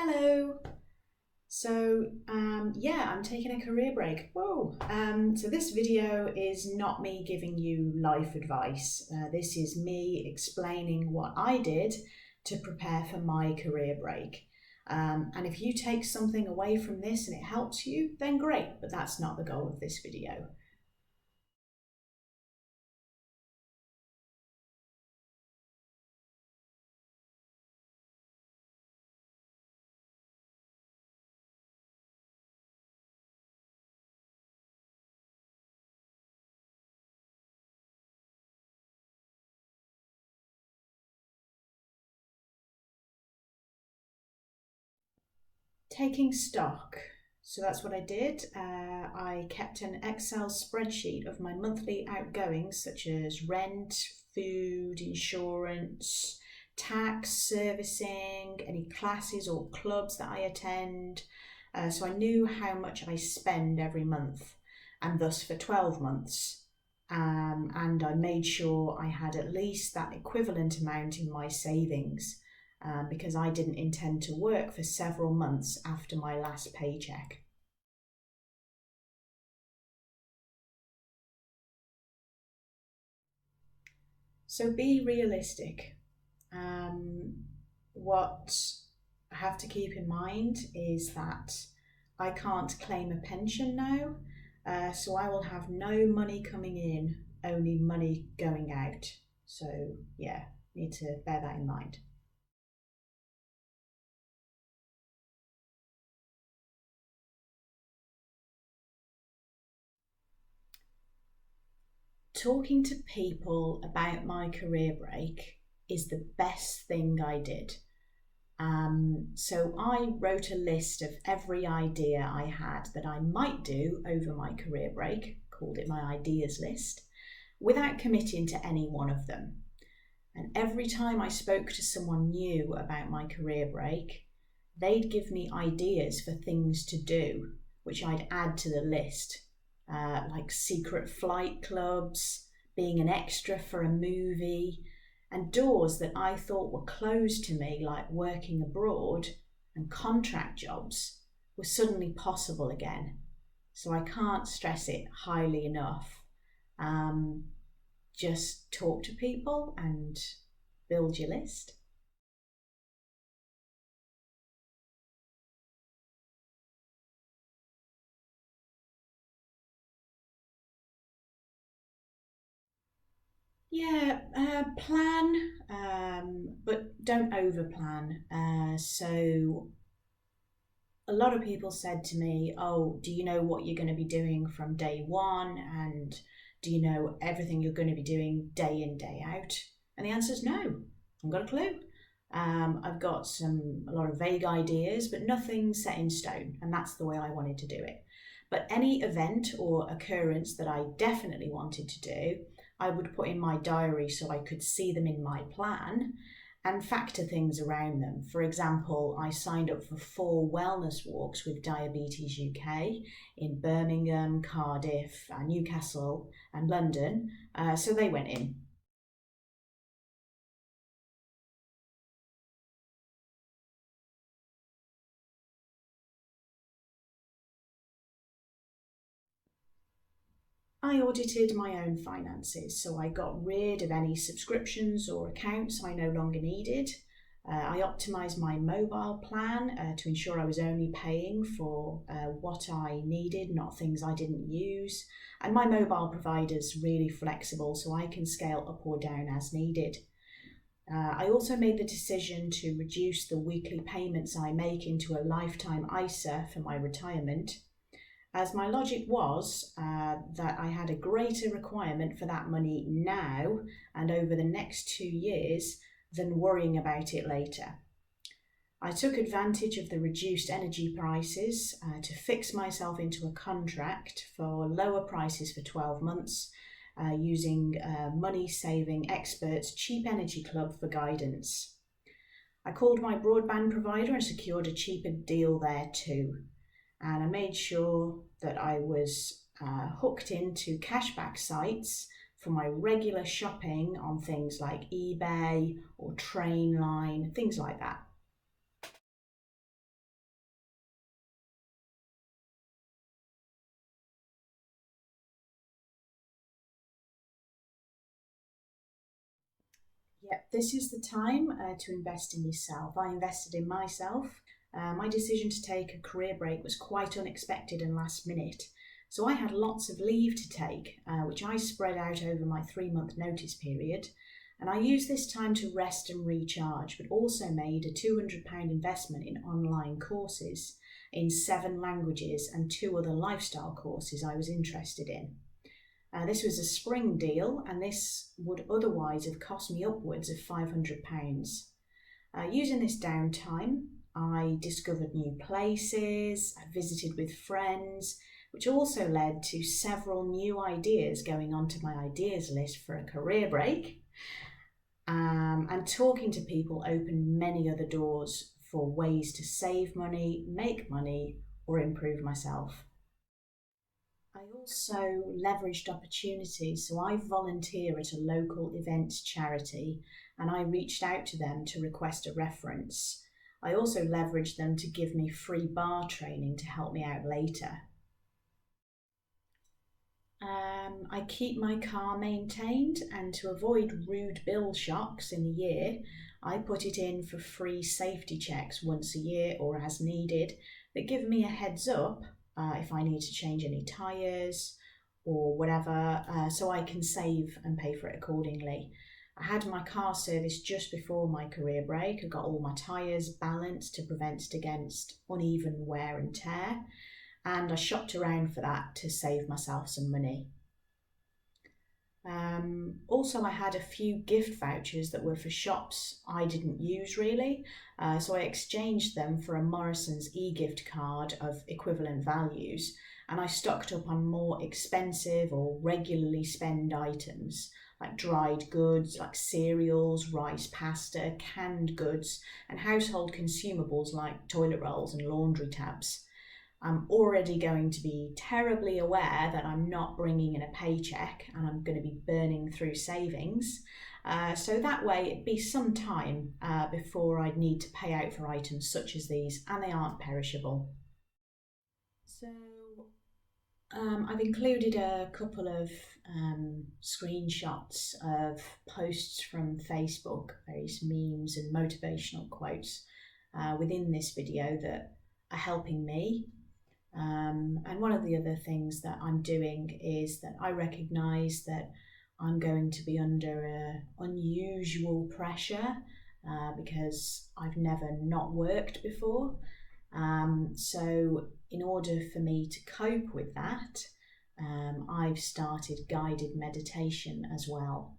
Hello. I'm taking a career break. Whoa. So this video is not me giving you life advice. This is me explaining what I did to prepare for my career break. And if you take something away from this and it helps you, then great, but that's not the goal of this video. Taking stock. So that's what I did. I kept an Excel spreadsheet of my monthly outgoings, such as rent, food, insurance, tax, servicing, any classes or clubs that I attend. So I knew how much I spend every month, and thus for 12 months. And I made sure I had at least that equivalent amount in my savings because I didn't intend to work for several months after my last paycheck. So be realistic. What I have to keep in mind is that I can't claim a pension now, so I will have no money coming in, only money going out. So, yeah, need to bear that in mind. Talking to people about my career break is the best thing I did. So I wrote a list of every idea I had that I might do over my career break, called it my ideas list, without committing to any one of them. And every time I spoke to someone new about my career break, they'd give me ideas for things to do, which I'd add to the list, like secret flight clubs, being an extra for a movie, and doors that I thought were closed to me, like working abroad and contract jobs, were suddenly possible again. So I can't stress it highly enough. Um, just talk to people and build your list. Yeah, plan, but don't over plan. So a lot of people said to me, "Oh, do you know what you're going to be doing from day one? And do you know everything you're going to be doing day in, day out?" And the answer is no. I haven't got a clue. I've got a lot of vague ideas, but nothing set in stone, and that's the way I wanted to do it. But any event or occurrence that I definitely wanted to do, I would put in my diary so I could see them in my plan and factor things around them. For example, I signed up for 4 wellness walks with Diabetes UK in Birmingham, Cardiff, Newcastle, and London, so they went in. I audited my own finances, so I got rid of any subscriptions or accounts I no longer needed. I optimised my mobile plan to ensure I was only paying for what I needed, not things I didn't use. And my mobile provider's really flexible, so I can scale up or down as needed. I also made the decision to reduce the weekly payments I make into a lifetime ISA for my retirement, as my logic was that I had a greater requirement for that money now and over the next 2 years than worrying about it later. I took advantage of the reduced energy prices to fix myself into a contract for lower prices for 12 months using Money Saving Experts Cheap Energy Club for guidance. I called my broadband provider and secured a cheaper deal there too. And I made sure that I was hooked into cashback sites for my regular shopping on things like eBay or Trainline, things like that. Yep, this is the time to invest in yourself. I invested in myself. My decision to take a career break was quite unexpected and last minute. So I had lots of leave to take, which I spread out over my 3 month notice period. And I used this time to rest and recharge, but also made a £200 investment in online courses in 7 languages and 2 other lifestyle courses I was interested in. This was a spring deal, and this would otherwise have cost me upwards of £500. Using this downtime, I discovered new places, I visited with friends, which also led to several new ideas going onto my ideas list for a career break. And talking to people opened many other doors for ways to save money, make money, or improve myself. I also leveraged opportunities, so I volunteer at a local events charity and I reached out to them to request a reference. I also leveraged them to give me free bar training to help me out later. I keep my car maintained, and to avoid rude bill shocks in the year, I put it in for free safety checks once a year or as needed that give me a heads up if I need to change any tyres or whatever, so I can save and pay for it accordingly. I had my car serviced just before my career break. I got all my tyres balanced to prevent against uneven wear and tear, and I shopped around for that to save myself some money. Also, I had a few gift vouchers that were for shops I didn't use really, so I exchanged them for a Morrison's e-gift card of equivalent values, and I stocked up on more expensive or regularly spend items like dried goods like cereals, rice, pasta, canned goods, and household consumables like toilet rolls and laundry tabs. I'm already going to be terribly aware that I'm not bringing in a paycheck and I'm going to be burning through savings. So that way it'd be some time before I'd need to pay out for items such as these, and they aren't perishable. So I've included a couple of screenshots of posts from Facebook, various memes and motivational quotes within this video that are helping me. And one of the other things that I'm doing is that I recognise that I'm going to be under unusual pressure because I've never not worked before. So in order for me to cope with that, I've started guided meditation as well.